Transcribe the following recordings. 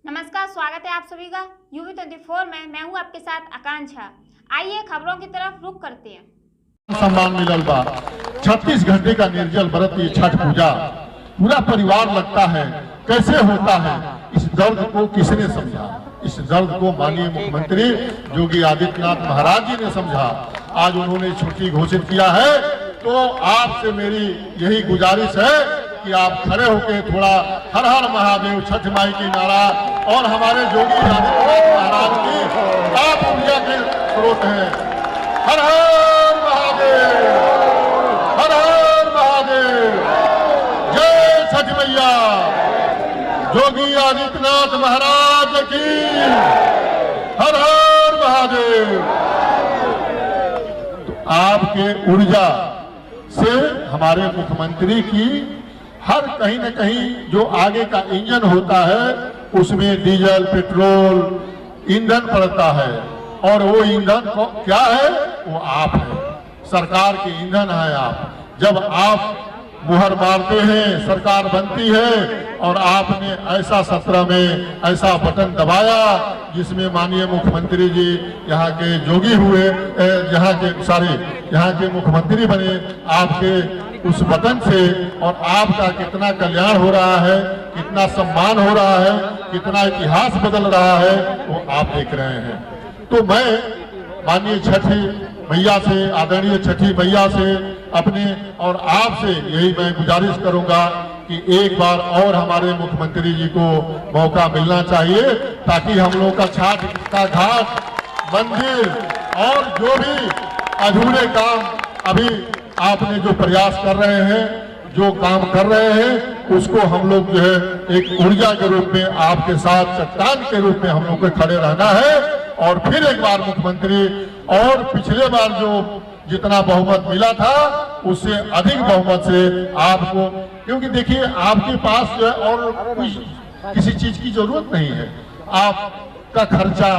नमस्कार, स्वागत है आप सभी का UV24 में। मैं हूं आपके साथ आकांक्षा। आइए खबरों की तरफ रुख करते हैं। सम्मान मिलल बा 36 घंटे का निर्जल व्रत, ये छठ पूजा पूरा परिवार लगता है। कैसे होता है, इस दर्द को किसने समझा? इस दर्द को माननीय मुख्यमंत्री योगी आदित्यनाथ महाराज जी ने समझा। आज उन्होंने छुट्टी घोषित किया है, तो आपसे मेरी यही गुजारिश है कि आप खड़े होकर थोड़ा हर हर महादेव, छठ माई की नारा और हमारे योगी आदित्यनाथ महाराज की आप ऊर्जा के स्रोत हैं। हर हर महादेव, हर हर महादेव, जय छठ मैया, योगी आदित्यनाथ महाराज की हर हर महादेव। तो आपके ऊर्जा से हमारे मुख्यमंत्री की हर कहीं न कहीं जो आगे का इंजन होता है उसमें डीजल, पेट्रोल, ईंधन पड़ता है, और वो ईंधन क्या है? वो आप है, सरकार के ईंधन है आप। जब आप मुहर मारते हैं, सरकार बनती है, और आपने ऐसा 17 में ऐसा बटन दबाया जिसमें माननीय मुख्यमंत्री जी यहाँ के जोगी हुए, यहाँ के मुख्यमंत्री बने आपके उस बटन से, और आपका कितना कल्याण हो रहा है, कितना सम्मान हो रहा है, कितना इतिहास बदल रहा है, वो आप देख रहे हैं। तो मैं माननीय छठी मैया से, आदरणीय छठी मैया से अपने और आपसे यही मैं गुजारिश करूंगा कि एक बार और हमारे मुख्यमंत्री जी को मौका मिलना चाहिए, ताकि हम लोग का छठ का घाट, मंदिर और जो भी अधूरे काम अभी आपने जो प्रयास कर रहे हैं, जो काम कर रहे हैं, उसको हम लोग जो है एक ऊर्जा के रूप में आपके साथ चट्टान के रूप में हम लोग को खड़े रहना है। और फिर एक बार मुख्यमंत्री, और पिछले बार जो जितना बहुमत मिला था उससे अधिक बहुमत से आपको, क्योंकि देखिए आपके पास जो है और किसी चीज की जरूरत नहीं है। आपका खर्चा,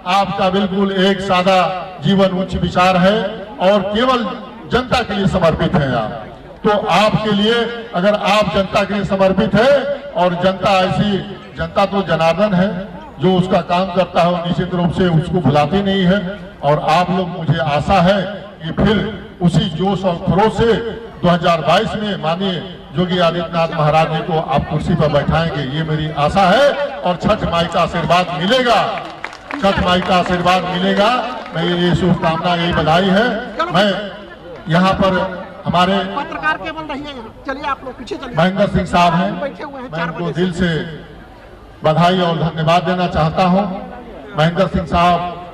आपका बिल्कुल एक सादा जीवन, उच्च विचार है, और केवल जनता के लिए समर्पित है आप। तो आपके लिए, अगर आप जनता के लिए समर्पित है, और जनता ऐसी, जनता तो जनार्दन है, जो उसका काम करता है वो निश्चित रूप से उसको भुलाती नहीं है। और आप लोग, मुझे आशा है कि फिर उसी जोश और खरोश से 2022 में माननीय योगी आदित्यनाथ महाराज जी को आप कुर्सी पर बैठाएंगे, ये मेरी आशा है। और छठ माई का आशीर्वाद मिलेगा, छठ माई का आशीर्वाद मिलेगा। मैं ये शुभकामना, यही बधाई है। मैं यहाँ पर हमारे पत्रकार केवल नहीं है, चलिए आप लोग पीछे चलिए। महेंद्र सिंह साहब हैं, मैं उनको दिल से बधाई और धन्यवाद देना चाहता हूं। महेंद्र सिंह साहब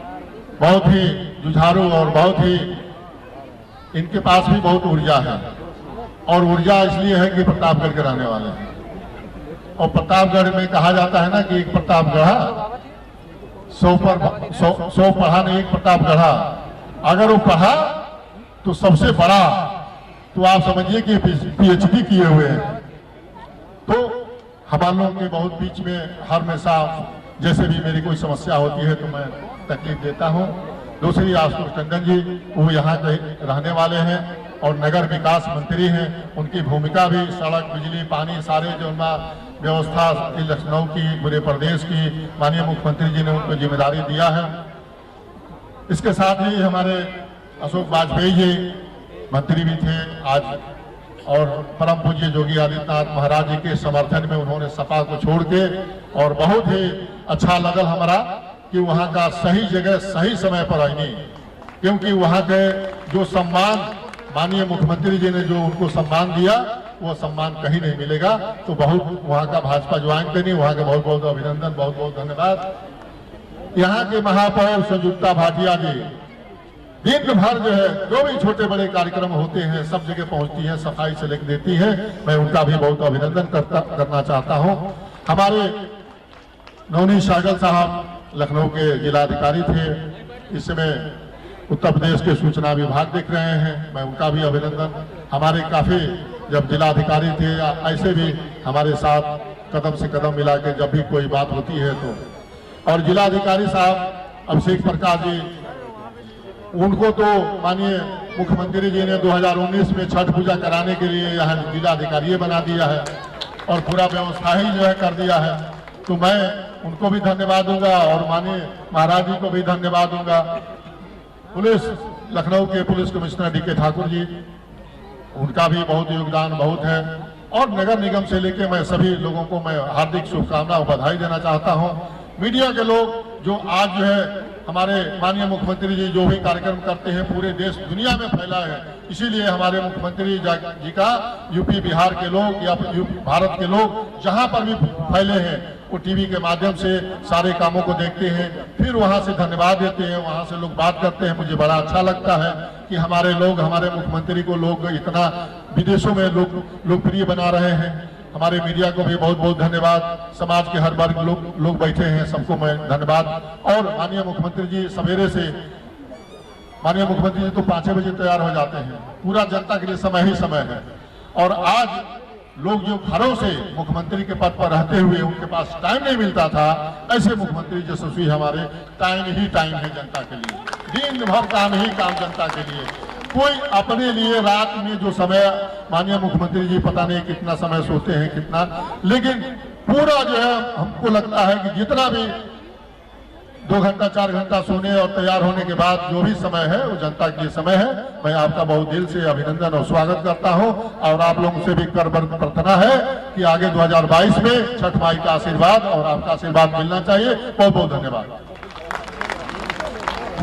बहुत ही जुझारू और बहुत ही, इनके पास भी बहुत ऊर्जा है, और ऊर्जा इसलिए है कि प्रतापगढ़ के रहने वाले हैं। और प्रतापगढ़ में कहा जाता है ना कि एक प्रतापगढ़ा 100 पढ़ा नहीं, एक प्रतापगढ़ा। अगर वो पढ़ा तो सबसे बड़ा, तो आप समझिए कि PhD किए हुए हैं। तो हम लोगों के बहुत बीच में हमेशा जैसे भी मेरी कोई समस्या होती है तो मैं तकलीफ देता हूं। दूसरी आशुतोष टंडन जी, वो यहाँ के रहने वाले हैं और नगर विकास मंत्री हैं। उनकी भूमिका भी सड़क, बिजली, पानी, सारे जो व्यवस्था लखनऊ की, पूरे प्रदेश की माननीय मुख्यमंत्री जी ने उनको जिम्मेदारी दिया है। इसके साथ ही हमारे अशोक वाजपेयी जी मंत्री भी थे आज, और परम पूज्य योगी आदित्यनाथ महाराज जी के समर्थन में उन्होंने सपा को छोड़ के, और बहुत ही अच्छा लगल हमारा कि वहाँ का सही जगह सही समय पर आईनी, क्योंकि वहाँ के जो सम्मान माननीय मुख्यमंत्री जी ने जो उनको सम्मान दिया, वो सम्मान कहीं नहीं मिलेगा। तो बहुत वहाँ का भाजपा ज्वाइन करनी, वहाँ का बहुत बहुत अभिनंदन, बहुत बहुत धन्यवाद। यहाँ के महापौर संयुक्ता भाटिया जी दिन भर जो है जो भी छोटे बड़े कार्यक्रम होते हैं सब जगह पहुंचती है, सफाई से लेकर देती है। मैं उनका भी बहुत अभिनंदन करना चाहता हूं। हमारे नवनीत सहगल साहब लखनऊ के जिलाधिकारी थे, इस समय उत्तर प्रदेश के सूचना विभाग देख रहे हैं, मैं उनका भी अभिनंदन। हमारे काफी जब जिलाधिकारी थे, ऐसे भी हमारे साथ कदम से कदम मिला के जब भी कोई बात होती है तो, और जिलाधिकारी साहब अभिषेक प्रकाश जी, उनको तो माननीय मुख्यमंत्री जी ने 2019 में छठ पूजा कराने के लिए यहाँ जिलाधिकारी बना दिया है, और पूरा व्यवस्था ही जो है कर दिया है। तो मैं उनको भी धन्यवाद दूंगा और माननीय महाराज जी को भी धन्यवाद दूंगा। पुलिस लखनऊ के police commissioner DK. Thakur ji, उनका भी बहुत योगदान बहुत है। और नगर निगम से लेके मैं सभी लोगों को मैं हार्दिक शुभकामनाएं और बधाई देना चाहता हूं। मीडिया के लोग जो आज जो है हमारे माननीय मुख्यमंत्री जी जो भी कार्यक्रम करते हैं पूरे देश दुनिया में फैला है, इसीलिए हमारे मुख्यमंत्री जी का यूपी बिहार के लोग या भारत के लोग जहां पर भी फैले हैं वो टीवी के माध्यम से सारे कामों को देखते हैं, फिर वहां से धन्यवाद देते हैं, वहां से लोग बात करते हैं। मुझे बड़ा अच्छा लगता है कि हमारे लोग हमारे मुख्यमंत्री को लोग इतना विदेशों में लोकप्रिय बना रहे हैं। हमारे मीडिया को भी बहुत बहुत धन्यवाद। समाज के हर वर्ग लोग बैठे हैं, सबको मैं धन्यवाद। और माननीय मुख्यमंत्री जी सवेरे से माननीय मुख्यमंत्री जी तो 5 बजे तैयार हो जाते हैं, पूरा जनता के लिए समय ही समय है। और आज लोग जो घरों से मुख्यमंत्री के पद पर रहते हुए उनके पास टाइम नहीं मिलता था, ऐसे मुख्यमंत्री यशस्वी हमारे टाइम ही टाइम है जनता के लिए, दिन भर काम ही काम जनता के लिए। कोई अपने लिए रात में जो समय माननीय मुख्यमंत्री जी पता नहीं कितना समय सोते हैं कितना, लेकिन पूरा जो है हमको लगता है कि जितना भी 2 घंटा 4 घंटा सोने और तैयार होने के बाद जो भी समय है वो जनता के लिए समय है। मैं आपका बहुत दिल से अभिनंदन और स्वागत करता हूं और आप लोगों से भी करबद्ध प्रार्थना है कि आगे 2022 में छठ माई का आशीर्वाद और आपका आशीर्वाद मिलना चाहिए। बहुत बहुत धन्यवाद।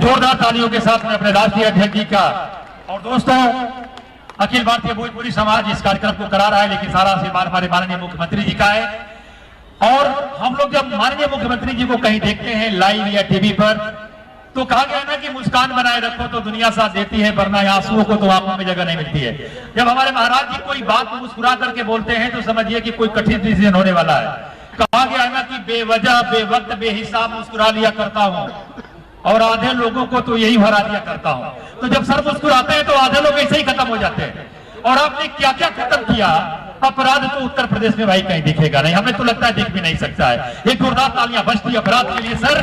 जोरदार तालियों के साथ में अपने राष्ट्रीय अध्यक्ष जी का और दोस्तों अखिल भारतीय भोजपुरी समाज इस कार्यक्रम को करा रहा है, लेकिन सारा आशीर्वाद हमारे माननीय मुख्यमंत्री जी का है। और हम लोग जब माननीय मुख्यमंत्री जी को कहीं देखते हैं लाइव या टीवी पर, तो कहा गया ना कि मुस्कान बनाए रखो तो दुनिया साथ देती है, वरना आंसुओं को तो आंखों में जगह नहीं मिलती है। जब हमारे महाराज जी कोई बात मुस्कुरा करके बोलते हैं तो समझिए कि कोई कठिन डिसीजन होने वाला है। कहा गया है ना कि बेवजह बेवक्त बेहिसाब मुस्कुरा लिया करता हूं और आधे लोगों को तो यही हरा दिया करता हूं। तो जब सर मुस्कुराते हैं तो आधे लोग ऐसे ही खत्म हो जाते हैं। और आपने क्या क्या खत्म किया, अपराध तो उत्तर प्रदेश में भाई कहीं दिखेगा नहीं, हमें तो लगता है दिख भी नहीं सकता है। एक जोरदार तालियां बजती अपराध के लिए सर।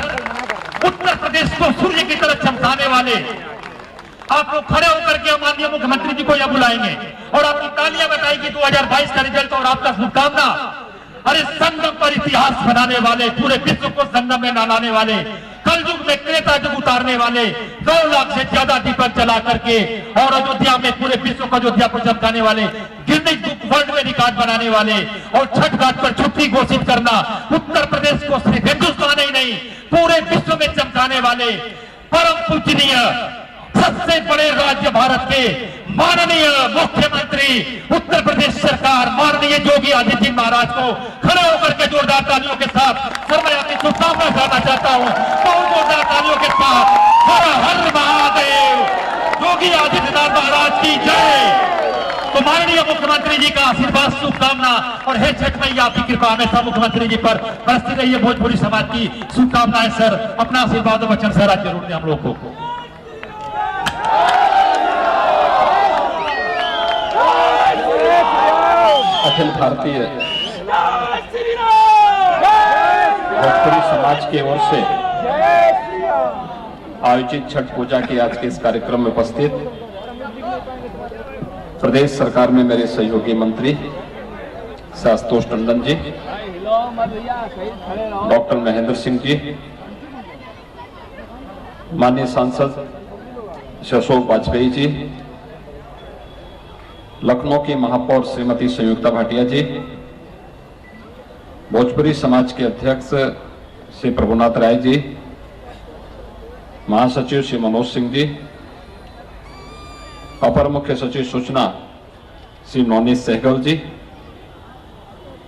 उत्तर प्रदेश को सूर्य की तरह चमकाने वाले आप लोग खड़े होकर के माननीय मुख्यमंत्री जी को यह बुलाएंगे और आपकी तालियां बताएगी 2022 का रिजल्ट और आपका शुभकामना। अरे संगम पर इतिहास बनाने वाले, पूरे विश्व को संगम में नहलाने वाले, कल युग में त्रेता युग उतारने वाले, 9 लाख से ज्यादा दीपक जला करके और अयोध्या में पूरे विश्व को अयोध्या को चमकाने वाले, गिनीज बुक वर्ल्ड में रिकॉर्ड बनाने वाले और छठ घाट पर छुट्टी घोषित करना, उत्तर प्रदेश को सिर्फ हिंदुस्तान ही नहीं पूरे विश्व में चमकाने वाले परम पूजनीय सबसे बड़े राज्य भारत के माननीय मुख्यमंत्री उत्तर प्रदेश सरकार माननीय योगी आदित्यनाथ महाराज को खड़े होकर के जोरदार तालियों के साथ सर मैं आपकी शुभकामनाएं करना चाहता हूं। बहुत जोरदार तालियों के साथ हर हर महादेव, योगी आदित्यनाथ महाराज की जय। तो माननीय मुख्यमंत्री जी का आशीर्वाद शुभकामना और हे छठ मैया आपकी कृपा हमेशा मुख्यमंत्री जी पर बरसती रही है। भोजपुरी समाज की शुभकामनाएं सर, अपना आशीर्वाद और वचन सर आज जरूर दें हम लोग को। अखिल भारतीय भोजपुरी समाज की ओर से आयोजित छठ पूजा के आज के इस कार्यक्रम में उपस्थित प्रदेश सरकार में मेरे सहयोगी मंत्री आशुतोष टंडन जी, डॉक्टर महेंद्र सिंह जी, माननीय सांसद श्री अशोक वाजपेयी जी, लखनऊ की महापौर श्रीमती संयुक्ता भाटिया जी, भोजपुरी समाज के अध्यक्ष श्री प्रभुनाथ राय जी, महासचिव श्री मनोज सिंह जी, अपर मुख्य सचिव सूचना श्री नवनीत सहगल जी,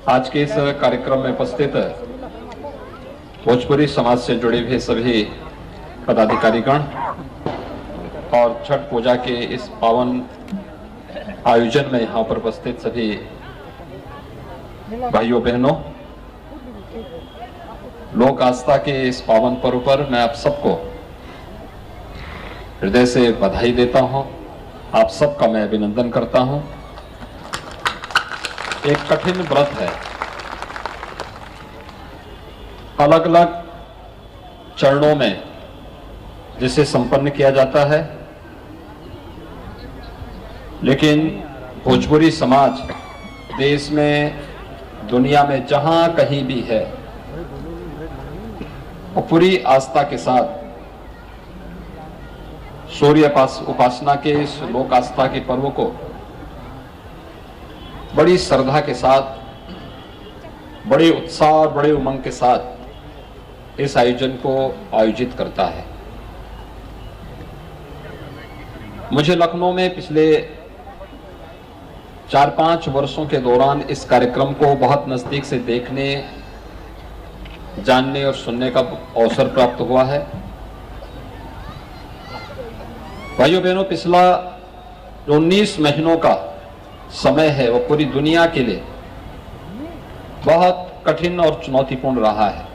आज के इस कार्यक्रम में उपस्थित भोजपुरी समाज से जुड़े हुए सभी पदाधिकारीगण और छठ पूजा के इस पावन आयोजन में यहाँ पर उपस्थित सभी भाइयों बहनों, लोक आस्था के इस पावन पर्व पर मैं आप सबको हृदय से बधाई देता हूं। आप सबका मैं अभिनंदन करता हूं। एक कठिन व्रत है, अलग अलग चरणों में जिसे संपन्न किया जाता है, लेकिन भोजपुरी समाज देश में दुनिया में जहां कहीं भी है और पूरी आस्था के साथ सूर्य उपासना के इस लोक आस्था के पर्व को बड़ी श्रद्धा के साथ, बड़े उत्साह और बड़े उमंग के साथ इस आयोजन को आयोजित करता है। मुझे लखनऊ में पिछले 4-5 वर्षों के दौरान इस कार्यक्रम को बहुत नजदीक से देखने, जानने और सुनने का अवसर प्राप्त हुआ है। भाइयों बहनों, पिछला 19 महीनों का समय है वो पूरी दुनिया के लिए बहुत कठिन और चुनौतीपूर्ण रहा है।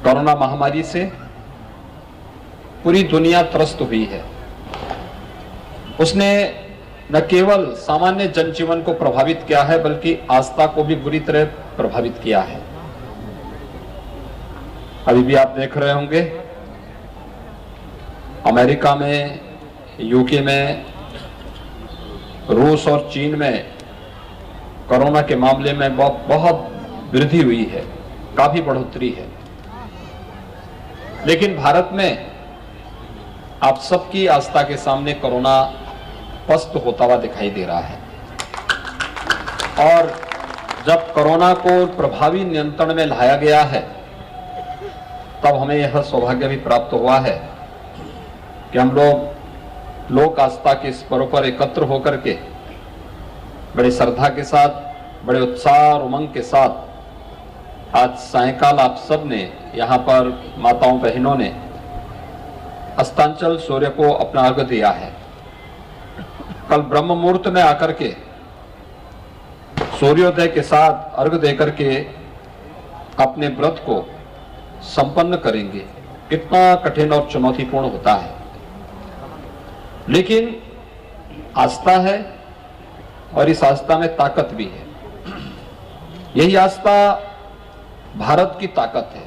कोरोना महामारी से पूरी दुनिया त्रस्त हुई है। उसने न केवल सामान्य जनजीवन को प्रभावित किया है बल्कि आस्था को भी बुरी तरह प्रभावित किया है। अभी भी आप देख रहे होंगे अमेरिका में, यूके में, रूस और चीन में कोरोना के मामले में बहुत वृद्धि हुई है, काफी बढ़ोतरी है। लेकिन भारत में आप सबकी आस्था के सामने कोरोना पस्त होता हुआ दिखाई दे रहा है। और जब कोरोना को प्रभावी नियंत्रण में लाया गया है तब हमें यह सौभाग्य भी प्राप्त हुआ है कि हम लोग लोक आस्था के इस पर्व पर एकत्र होकर के बड़े श्रद्धा के साथ, बड़े उत्साह और उमंग के साथ आज सायंकाल आप सब ने यहाँ पर माताओं बहनों ने अस्तांचल सूर्य को अपना अर्घ दिया है। कल ब्रह्म मुहूर्त में आकर के सूर्योदय के साथ अर्घ देकर के अपने व्रत को संपन्न करेंगे। कितना कठिन और चुनौतीपूर्ण होता है, लेकिन आस्था है और इस आस्था में ताकत भी है। यही आस्था भारत की ताकत है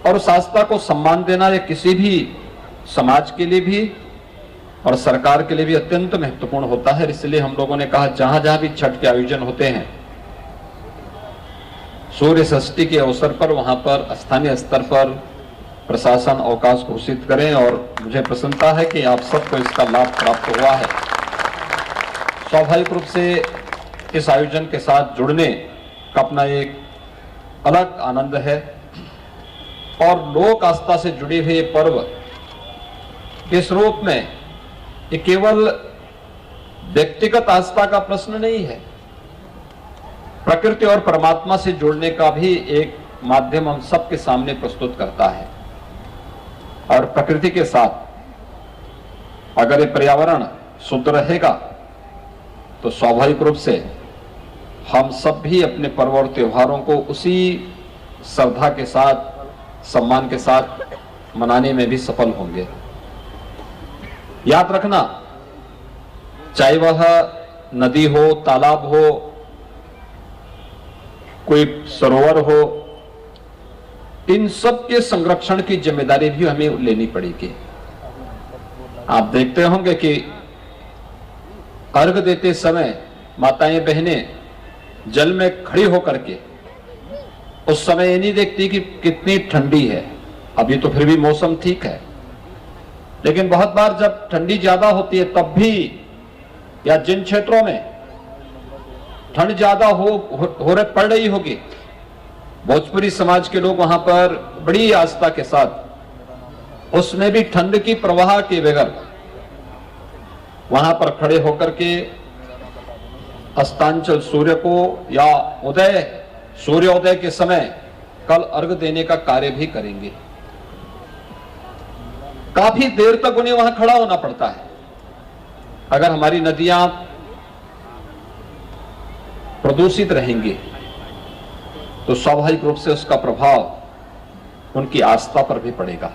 और उस आस्था को सम्मान देना यह किसी भी समाज के लिए भी और सरकार के लिए भी अत्यंत महत्वपूर्ण होता है। इसलिए हम लोगों ने कहा जहां जहां भी छठ के आयोजन होते हैं सूर्य षष्ठी के अवसर पर, वहां पर स्थानीय स्तर पर प्रशासन अवकाश घोषित करें। और मुझे प्रसन्नता है कि आप सबको इसका लाभ प्राप्त हुआ है। स्वाभाविक रूप से इस आयोजन के साथ जुड़ने का अपना एक अलग आनंद है और लोक आस्था से जुड़ी हुई पर्व इस रूप में ये केवल व्यक्तिगत आस्था का प्रश्न नहीं है, प्रकृति और परमात्मा से जुड़ने का भी एक माध्यम हम सबके सामने प्रस्तुत करता है। और प्रकृति के साथ अगर ये पर्यावरण शुद्ध रहेगा तो स्वाभाविक रूप से हम सब भी अपने पर्व और त्योहारों को उसी श्रद्धा के साथ, सम्मान के साथ मनाने में भी सफल होंगे। याद रखना, चाहे वह नदी हो, तालाब हो, कोई सरोवर हो, इन सब के संरक्षण की जिम्मेदारी भी हमें लेनी पड़ेगी। आप देखते होंगे कि अर्घ देते समय माताएं बहनें जल में खड़ी होकर के उस समय ये नहीं देखती कि कितनी ठंडी है। अभी तो फिर भी मौसम ठीक है, लेकिन बहुत बार जब ठंडी ज्यादा होती है तब भी, या जिन क्षेत्रों में ठंड ज्यादा पड़ रही होगी, भोजपुरी समाज के लोग वहां पर बड़ी आस्था के साथ उसमें भी ठंड की प्रवाह के बगैर वहां पर खड़े होकर के अस्तांचल सूर्य को या सूर्योदय के समय कल अर्घ देने का कार्य भी करेंगे। काफी देर तक उन्हें वहां खड़ा होना पड़ता है। अगर हमारी नदियां प्रदूषित रहेंगी तो स्वाभाविक रूप से उसका प्रभाव उनकी आस्था पर भी पड़ेगा।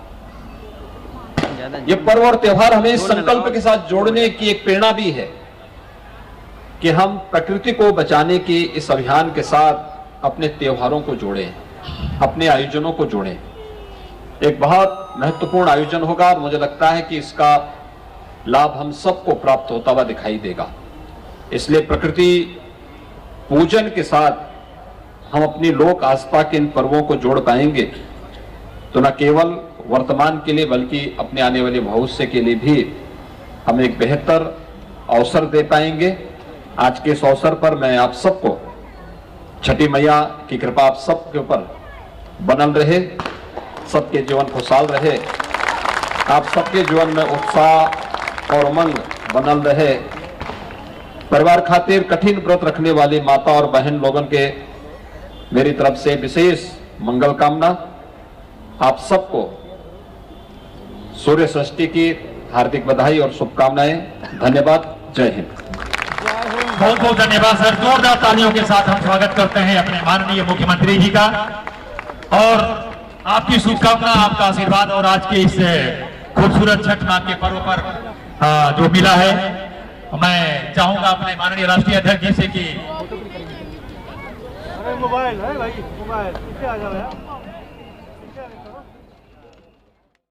ये पर्व और त्योहार हमें इस संकल्प के साथ जोड़ने की एक प्रेरणा भी है कि हम प्रकृति को बचाने की इस अभियान के साथ अपने त्योहारों को जोड़ें, अपने आयोजनों को जोड़ें। एक बहुत महत्वपूर्ण आयोजन होगा और मुझे लगता है कि इसका लाभ हम सबको प्राप्त होता हुआ दिखाई देगा। इसलिए प्रकृति पूजन के साथ हम अपनी लोक आस्था के इन पर्वों को जोड़ पाएंगे तो न केवल वर्तमान के लिए बल्कि अपने आने वाले भविष्य के लिए भी हम एक बेहतर अवसर दे पाएंगे। आज के इस अवसर पर मैं आप सबको छठी मैया की कृपा आप सबके ऊपर बनल रहे, सबके जीवन खुशहाल रहे, आप सबके जीवन में उत्साह और उमंग बनल रहे। परिवार खातिर कठिन व्रत रखने वाली माता और बहन लोगन के मेरी तरफ से विशेष मंगल कामना। आप सबको सूर्य षष्ठी की हार्दिक बधाई और शुभकामनाएं। धन्यवाद। जय हिंद। बहुत बहुत धन्यवाद सर। जोरदार तालियों के साथ हम स्वागत करते हैं अपने माननीय मुख्यमंत्री जी का और आपकी शुभकामना, आपका आशीर्वाद और आज के इस खूबसूरत छठ माँ के पर्व पर जो मिला है, मैं चाहूंगा अपने माननीय राष्ट्रीय अध्यक्ष जी से कि मोबाइल है भाई, मोबाइल पीछे आ जाओ यार।